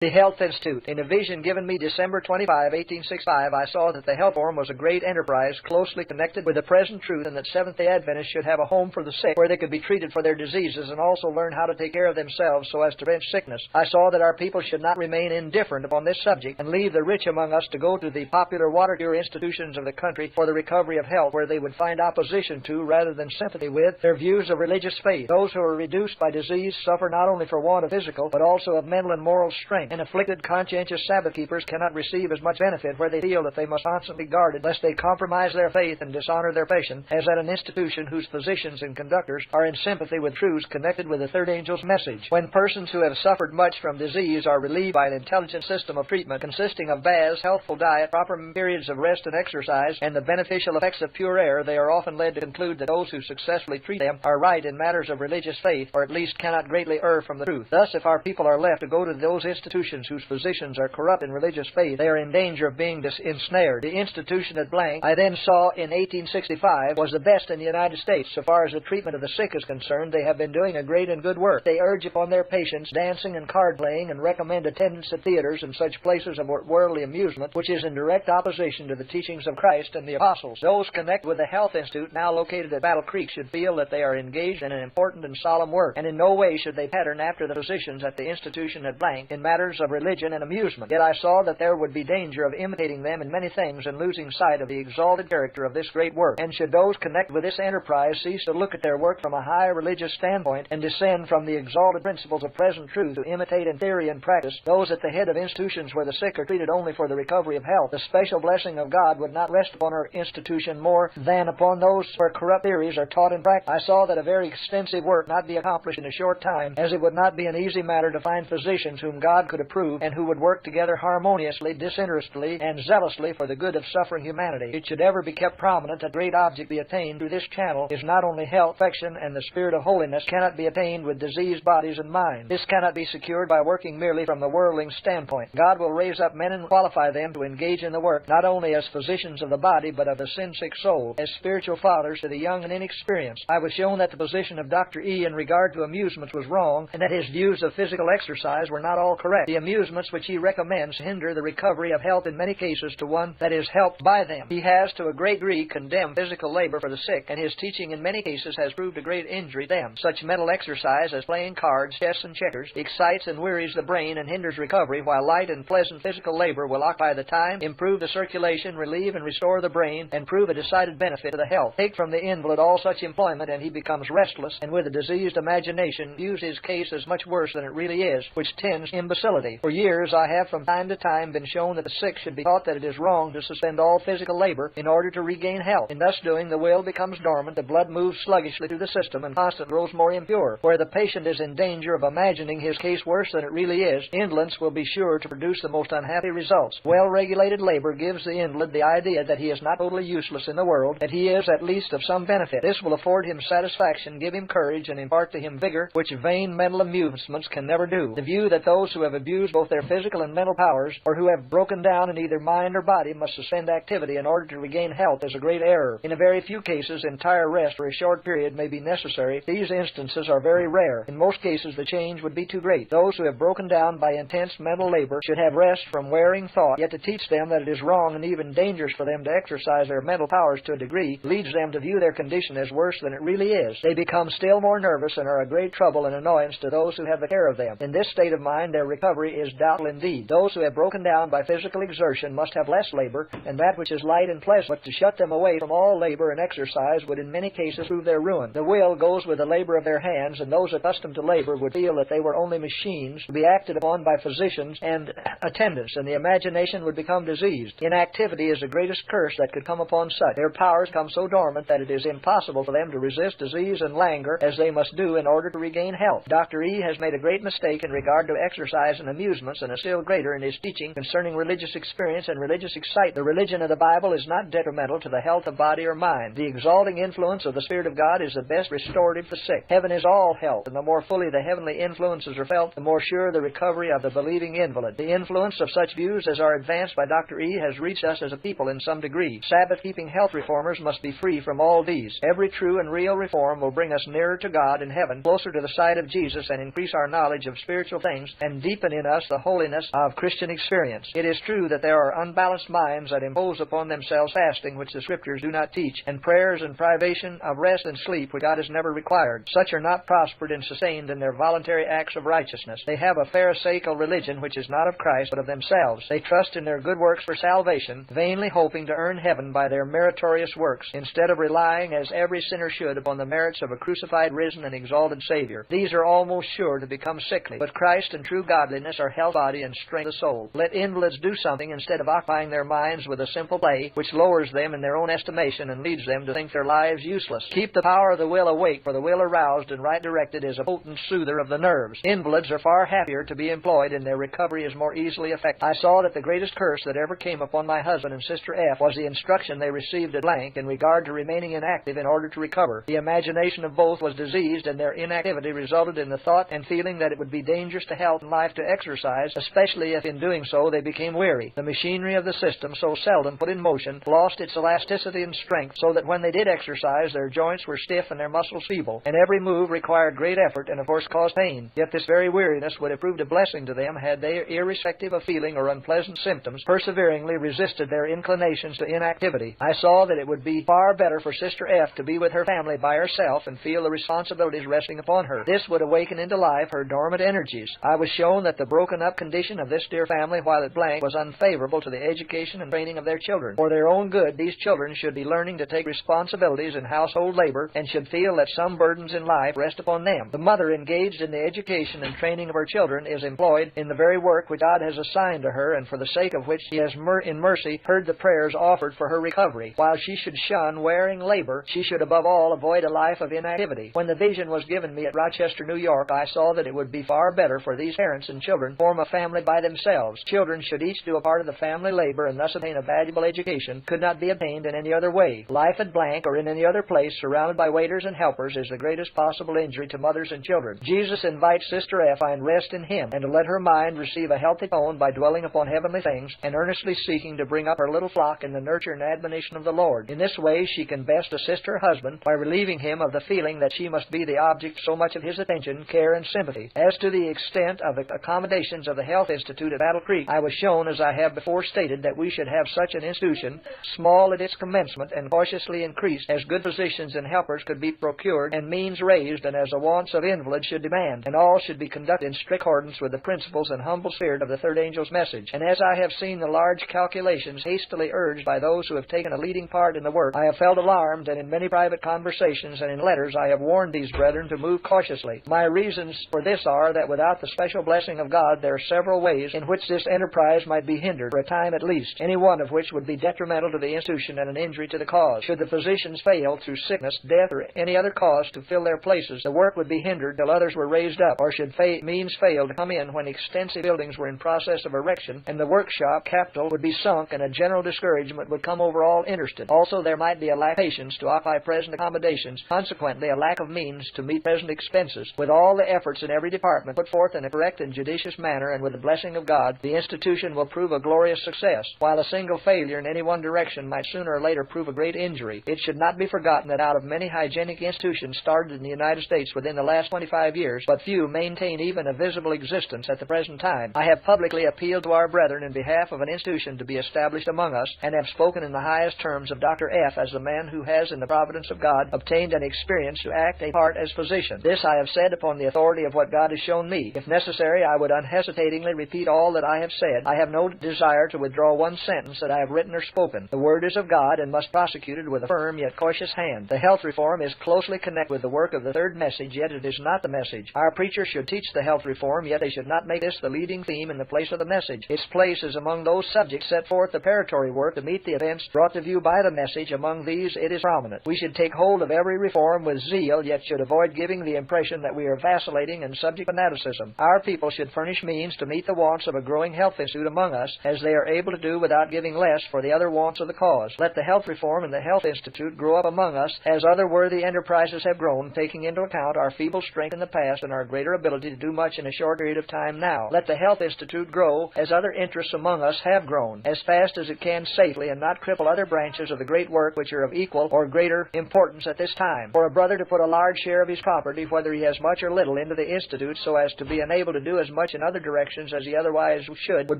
The Health Institute. In a vision given me December 25, 1865, I saw that the health forum was a great enterprise closely connected with the present truth, and that Seventh-day Adventists should have a home for the sick where they could be treated for their diseases and also learn how to take care of themselves so as to prevent sickness. I saw that our people should not remain indifferent upon this subject and leave the rich among us to go to the popular water cure institutions of the country for the recovery of health, where they would find opposition to, rather than sympathy with, their views of religious faith. Those who are reduced by disease suffer not only for want of physical, but also of mental and moral strength, and afflicted conscientious Sabbath keepers cannot receive as much benefit where they feel that they must constantly be guarded lest they compromise their faith and dishonor their patient, as at an institution whose physicians and conductors are in sympathy with truths connected with the third angel's message. When persons who have suffered much from disease are relieved by an intelligent system of treatment consisting of baths, healthful diet, proper periods of rest and exercise, and the beneficial effects of pure air, they are often led to conclude that those who successfully treat them are right in matters of religious faith, or at least cannot greatly err from the truth. Thus, if our people are left to go to those institutions whose physicians are corrupt in religious faith, they are in danger of being ensnared. The institution at blank I then saw in 1865 was the best in the United States. So far as the treatment of the sick is concerned, they have been doing a great and good work. They urge upon their patients dancing and card playing, and recommend attendance at theaters and such places of worldly amusement, which is in direct opposition to the teachings of Christ and the apostles. Those connected with the Health Institute, now located at Battle Creek, should feel that they are engaged in an important and solemn work, and in no way should they pattern after the physicians at the institution at blank in matters of religion and amusement. Yet I saw that there would be danger of imitating them in many things and losing sight of the exalted character of this great work. And should those connected with this enterprise cease to look at their work from a high religious standpoint and descend from the exalted principles of present truth to imitate in theory and practice those at the head of institutions where the sick are treated only for the recovery of health, the special blessing of God would not rest upon our institution more than upon those where corrupt theories are taught and practiced. I saw that a very extensive work not be accomplished in a short time, as it would not be an easy matter to find physicians whom God could approve and who would work together harmoniously, disinterestedly, and zealously for the good of suffering humanity. It should ever be kept prominent that great object be attained through this channel is not only health, perfection, and the spirit of holiness cannot be attained with diseased bodies and minds. This cannot be secured by working merely from the worldling standpoint. God will raise up men and qualify them to engage in the work, not only as physicians of the body, but of the sin-sick soul, as spiritual fathers to the young and inexperienced. I was shown that the position of Dr. E. in regard to amusements was wrong, and that his views of physical exercise were not all correct. The amusements which he recommends hinder the recovery of health in many cases to one that is helped by them. He has to a great degree condemned physical labor for the sick, and his teaching in many cases has proved a great injury to them. Such mental exercise as playing cards, chess, and checkers excites and wearies the brain and hinders recovery, while light and pleasant physical labor will occupy the time, improve the circulation, relieve and restore the brain, and prove a decided benefit to the health. Take from the invalid all such employment, and he becomes restless, and with a diseased imagination views his case as much worse than it really is, which tends imbecility. For years I have from time to time been shown that the sick should be taught that it is wrong to suspend all physical labor in order to regain health. In thus doing, the will becomes dormant, the blood moves sluggishly through the system, and constantly grows more impure. Where the patient is in danger of imagining his case worse than it really is, indolence will be sure to produce the most unhappy results. Well-regulated labor gives the invalid the idea that he is not totally useless in the world, that he is at least of some benefit. This will afford him satisfaction, give him courage, and impart to him vigor, which vain mental amusements can never do. The view that those who have abused both their physical and mental powers, or who have broken down in either mind or body, must suspend activity in order to regain health is a great error. In a very few cases, entire rest for a short period may be necessary. These instances are very rare. In most cases, the change would be too great. Those who have broken down by intense mental labor should have rest from wearing thought, yet to teach them that it is wrong and even dangerous for them to exercise their mental powers to a degree leads them to view their condition as worse than it really is. They become still more nervous and are a great trouble and annoyance to those who have the care of them. In this state of mind, their recovery is doubtful indeed. Those who have broken down by physical exertion must have less labor, and that which is light and pleasant, but to shut them away from all labor and exercise would in many cases prove their ruin. The will goes with the labor of their hands, and those accustomed to labor would feel that they were only machines to be acted upon by physicians and attendants, and the imagination would become diseased. Inactivity is the greatest curse that could come upon such. Their powers come so dormant that it is impossible for them to resist disease and languor as they must do in order to regain health. Dr. E. has made a great mistake in regard to exercise and amusements, and a still greater in his teaching concerning religious experience and religious excitement. The religion of the Bible is not detrimental to the health of body or mind. The exalting influence of the Spirit of God is the best restorative for sick. Heaven is all health, and the more fully the heavenly influences are felt, the more sure the recovery of the believing invalid. The influence of such views as are advanced by Dr. E. has reached us as a people in some degree. Sabbath-keeping health reformers must be free from all these. Every true and real reform will bring us nearer to God in heaven, closer to the side of Jesus, and increase our knowledge of spiritual things, and deepen deepen in us the holiness of Christian experience. It is true that there are unbalanced minds that impose upon themselves fasting, which the Scriptures do not teach, and prayers and privation of rest and sleep, which God has never required. Such are not prospered and sustained in their voluntary acts of righteousness. They have a pharisaical religion which is not of Christ, but of themselves. They trust in their good works for salvation, vainly hoping to earn heaven by their meritorious works, instead of relying, as every sinner should, upon the merits of a crucified, risen, and exalted Savior. These are almost sure to become sickly, but Christ and true godliness are health of body and strength of soul. Let invalids do something instead of occupying their minds with a simple play, which lowers them in their own estimation and leads them to think their lives useless. Keep the power of the will awake, for the will aroused and right directed is a potent soother of the nerves. Invalids are far happier to be employed, and their recovery is more easily effected. I saw that the greatest curse that ever came upon my husband and Sister F was the instruction they received at blank in regard to remaining inactive in order to recover. The imagination of both was diseased, and their inactivity resulted in the thought and feeling that it would be dangerous to health and life to exercise, especially if in doing so they became weary. The machinery of the system, so seldom put in motion, lost its elasticity and strength, so that when they did exercise, their joints were stiff and their muscles feeble, and every move required great effort and of course caused pain. Yet this very weariness would have proved a blessing to them had they, irrespective of feeling or unpleasant symptoms, perseveringly resisted their inclinations to inactivity. I saw that it would be far better for Sister F to be with her family by herself and feel the responsibilities resting upon her. This would awaken into life her dormant energies. I was shown that the broken-up condition of this dear family while at blank was unfavorable to the education and training of their children. For their own good, these children should be learning to take responsibilities in household labor and should feel that some burdens in life rest upon them. The mother engaged in the education and training of her children is employed in the very work which God has assigned to her, and for the sake of which He has in mercy heard the prayers offered for her recovery. While she should shun wearing labor, she should above all avoid a life of inactivity. When the vision was given me at Rochester, New York, I saw that it would be far better for these parents and children to form a family by themselves. Children should each do a part of the family labor and thus obtain a valuable education, could not be obtained in any other way. Life at blank or in any other place surrounded by waiters and helpers is the greatest possible injury to mothers and children. Jesus invites Sister F to find rest in Him and to let her mind receive a healthy tone by dwelling upon heavenly things and earnestly seeking to bring up her little flock in the nurture and admonition of the Lord. In this way she can best assist her husband by relieving him of the feeling that she must be the object so much of his attention, care, and sympathy. As to the extent of the accommodations of the Health Institute at Battle Creek, I was shown, as I have before stated, that we should have such an institution, small at its commencement and cautiously increased, as good physicians and helpers could be procured and means raised, and as the wants of invalids should demand, and all should be conducted in strict accordance with the principles and humble spirit of the third angel's message. And as I have seen the large calculations hastily urged by those who have taken a leading part in the work, I have felt alarmed, and in many private conversations and in letters I have warned these brethren to move cautiously. My reasons for this are that without the special blessing of God there are several ways in which this enterprise might be hindered, for a time at least, any one of which would be detrimental to the institution and an injury to the cause. Should the physicians fail through sickness, death, or any other cause to fill their places, the work would be hindered till others were raised up, or should means fail to come in when extensive buildings were in process of erection, and the workshop capital would be sunk, and a general discouragement would come over all interested. Also, there might be a lack of patience to occupy present accommodations, consequently a lack of means to meet present expenses. With all the efforts in every department put forth in a correct and judicious manner, and with the blessing of God, the institution will prove a glorious success, while a single failure in any one direction might sooner or later prove a great injury. It should not be forgotten that out of many hygienic institutions started in the United States within the last 25 years, but few maintain even a visible existence at the present time. I have publicly appealed to our brethren in behalf of an institution to be established among us, and have spoken in the highest terms of Dr. F. as the man who has, in the providence of God, obtained an experience to act a part as physician. This I have said upon the authority of what God has shown me. If necessary, I would unhesitatingly repeat all that I have said. I have no desire to withdraw one sentence that I have written or spoken. The word is of God and must be prosecuted with a firm yet cautious hand. The health reform is closely connected with the work of the third message, yet it is not the message. Our preachers should teach the health reform, yet they should not make this the leading theme in the place of the message. Its place is among those subjects set forth the preparatory work to meet the events brought to view by the message. Among these it is prominent. We should take hold of every reform with zeal, yet should avoid giving the impression that we are vacillating and subject to fanaticism. Our people should furnish means to meet the wants of a growing health institute among us, as they are able to do without giving less for the other wants of the cause. Let the health reform and the health institute grow up among us as other worthy enterprises have grown, taking into account our feeble strength in the past and our greater ability to do much in a short period of time now. Let the health institute grow as other interests among us have grown, as fast as it can safely, and not cripple other branches of the great work which are of equal or greater importance at this time. For a brother to put a large share of his property, whether he has much or little, into the institute so as to be enabled to do as much in other directions as he otherwise should would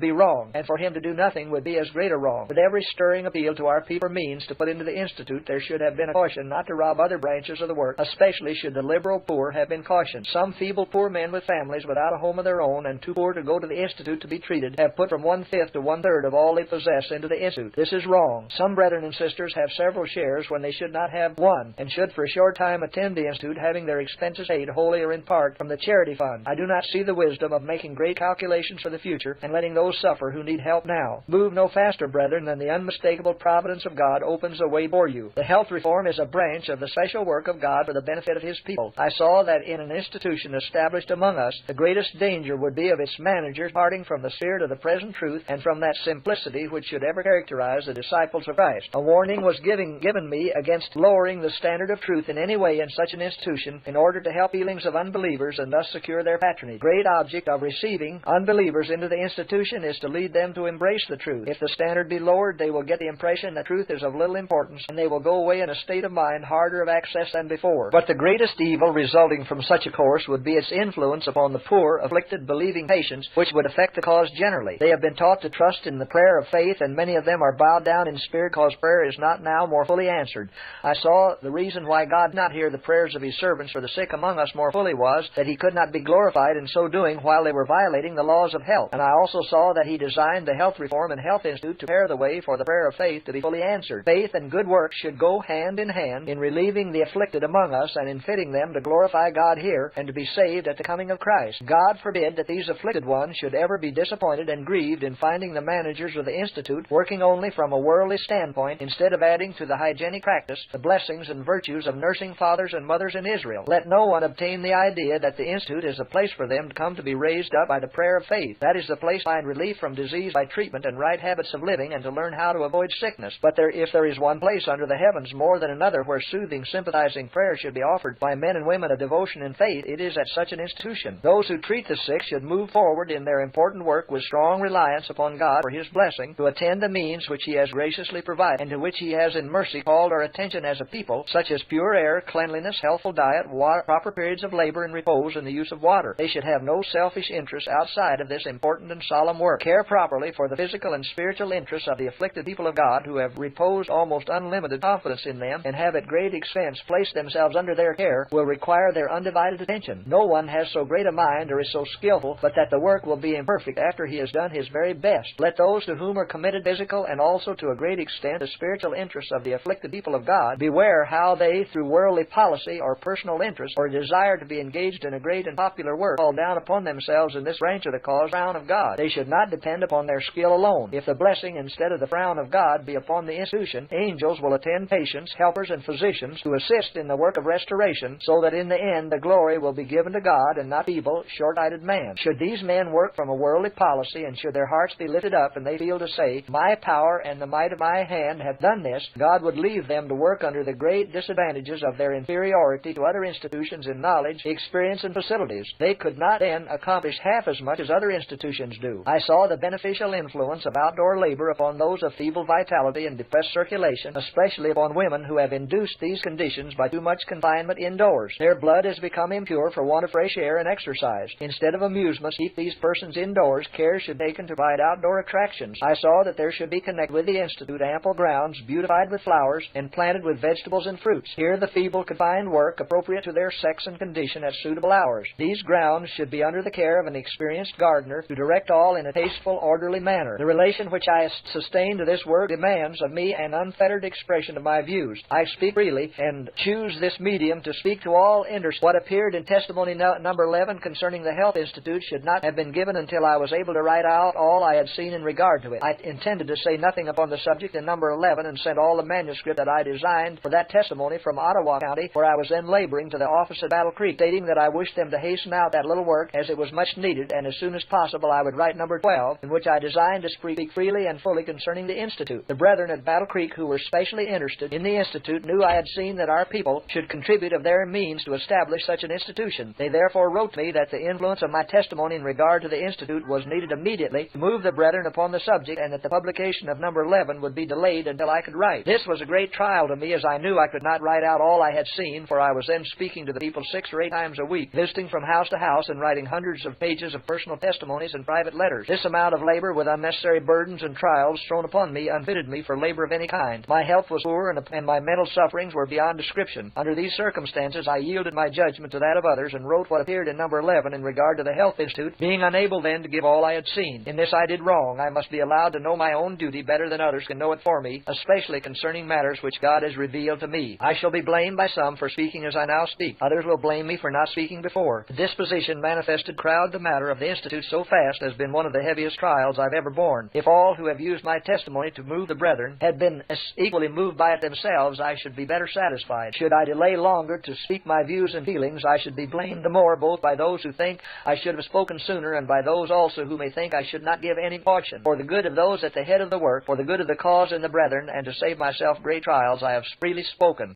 be wrong, and for him to do nothing would be as great a wrong. With every stirring appeal to our people for means to put into the Institute, there should have been a caution not to rob other branches of the work, especially should the liberal poor have been cautioned. Some feeble poor men with families without a home of their own and too poor to go to the Institute to be treated have put from 1/5 to 1/3 of all they possess into the Institute. This is wrong. Some brethren and sisters have several shares when they should not have one, and should for a short time attend the Institute, having their expenses paid wholly or in part from the charity fund. I do not see the wisdom of making great calculations for the future and letting those suffer who need help now. Move no faster, brethren, than the unmistakable providence of God opens a way for you. The health reform is a branch of the special work of God for the benefit of His people. I saw that in an institution established among us, the greatest danger would be of its managers parting from the spirit of the present truth and from that simplicity which should ever characterize the disciples of Christ. A warning was given me against lowering the standard of truth in any way in such an institution in order to help feelings of unbelievers and thus secure their patronage. The great object of receiving unbelievers into the institution is to lead them to embrace the truth. If the standard be lowered, they will get the impression that truth is of little importance, and they will go away in a state of mind harder of access than before. But the greatest evil resulting from such a course would be its influence upon the poor, afflicted, believing patients, which would affect the cause generally. They have been taught to trust in the prayer of faith, and many of them are bowed down in spirit because prayer is not now more fully answered. I saw the reason why God did not hear the prayers of His servants for the sick among us more fully was that He could not be glorified in so doing while they were violating the laws of health. And I also saw that He designed the Health Reform and Health Institute to prepare the way for the prayer of faith to be fully answered. Faith and good works should go hand in hand in relieving the afflicted among us and in fitting them to glorify God here and to be saved at the coming of Christ. God forbid that these afflicted ones should ever be disappointed and grieved in finding the managers of the Institute working only from a worldly standpoint instead of adding to the hygienic practice the blessings and virtues of nursing fathers and mothers in Israel. Let no one obtain the idea that the Institute is a place for them to come to be raised up by the prayer of faith. That is the place to find relief from disease by treatment and right habits of living and to learn how to avoid sickness. But if there is one place under the heavens more than another where soothing, sympathizing prayer should be offered by men and women of devotion and faith, it is at such an institution. Those who treat the sick should move forward in their important work with strong reliance upon God for His blessing, to attend the means which He has graciously provided, and to which He has in mercy called our attention as a people, such as pure air, cleanliness, healthful diet, proper periods of labor and repose, and the use of water. They should have no selfish interest outside of this important and solemn work. Care properly for the physical and spiritual interests of the afflicted people of God who have reposed almost unlimited confidence in them and have at great expense placed themselves under their care will require their undivided attention. No one has so great a mind or is so skillful but that the work will be imperfect after he has done his very best. Let those to whom are committed physical and also to a great extent the spiritual interests of the afflicted people of God beware how they, through worldly policy or personal interest or desire to be engaged in a great and popular work, call down upon themselves in this branch of the cause frown of God. They should not depend upon their skill alone. If the blessing instead of the frown of God be upon the institution, angels will attend patients, helpers, and physicians to assist in the work of restoration, so that in the end the glory will be given to God and not feeble, short-sighted man. Should these men work from a worldly policy, and should their hearts be lifted up, and they feel to say, "My power and the might of my hand have done this," God would leave them to work under the great disadvantages of their inferiority to other institutions in knowledge, experience, and facilities. They could not then accomplish half as much as other institutions do. I saw the beneficial influence of outdoor labor upon those of feeble vitality and depressed circulation, especially upon women who have induced these conditions by too much confinement indoors. Their blood has become impure for want of fresh air and exercise. Instead of amusements, keep these persons indoors. Care should be taken to provide outdoor attractions. I saw that there should be connected with the Institute ample grounds, beautified with flowers, and planted with vegetables and fruits. Here the feeble could find work appropriate to their sex and condition at suitable hours. These grounds should be under the care of an experienced gardener to direct all in a tasteful, orderly manner. The relation which I sustain to this work demands of me an unfettered expression of my views. I speak freely and choose this medium to speak to all interested. What appeared in Testimony number 11 concerning the Health Institute should not have been given until I was able to write out all I had seen in regard to it. I intended to say nothing upon the subject in number 11 and sent all the manuscript that I designed for that testimony from Ottawa County, where I was then laboring, to the office at Battle Creek, stating that I wished them to hasten out that little work as it was much needed, and as soon as possible I would write number 12, in which I designed to speak freely and fully concerning the Institute. The brethren at Battle Creek who were specially interested in the Institute knew I had seen that our people should contribute of their means to establish such an institution. They therefore wrote me that the influence of my testimony in regard to the Institute was needed immediately to move the brethren upon the subject, and that the publication of number 11 would be delayed until I could write. This was a great trial to me, as I knew I could not write out all I had seen, for I was then speaking to the people 6 or 8 times a week, visiting from house to house and writing hundreds of pages of personal testimonies and private letters. This amount of labor with unnecessary burdens and trials thrown upon me unfitted me for labor of any kind. My health was poor, and my mental sufferings were beyond description. Under these circumstances, I yielded my judgment to that of others and wrote what appeared in number 11 in regard to the Health Institute, being unable then to give all I had seen. In this I did wrong. I must be allowed to know my own duty better than others can know it for me, especially concerning matters which God has revealed to me. I shall be blamed by some for speaking as I now speak. Others will blame me for not speaking before. The disposition manifested crowd the matter of the Institute so fast has been one of the heaviest trials I've ever borne. If all who have used my testimony to move the brethren had been equally moved by it themselves, I should be better satisfied. Should I delay longer to speak my views and feelings, I should be blamed the more both by those who think I should have spoken sooner and by those also who may think I should not give any caution. For the good of those at the head of the work, for the good of the cause and the brethren, and to save myself great trials, I have freely spoken.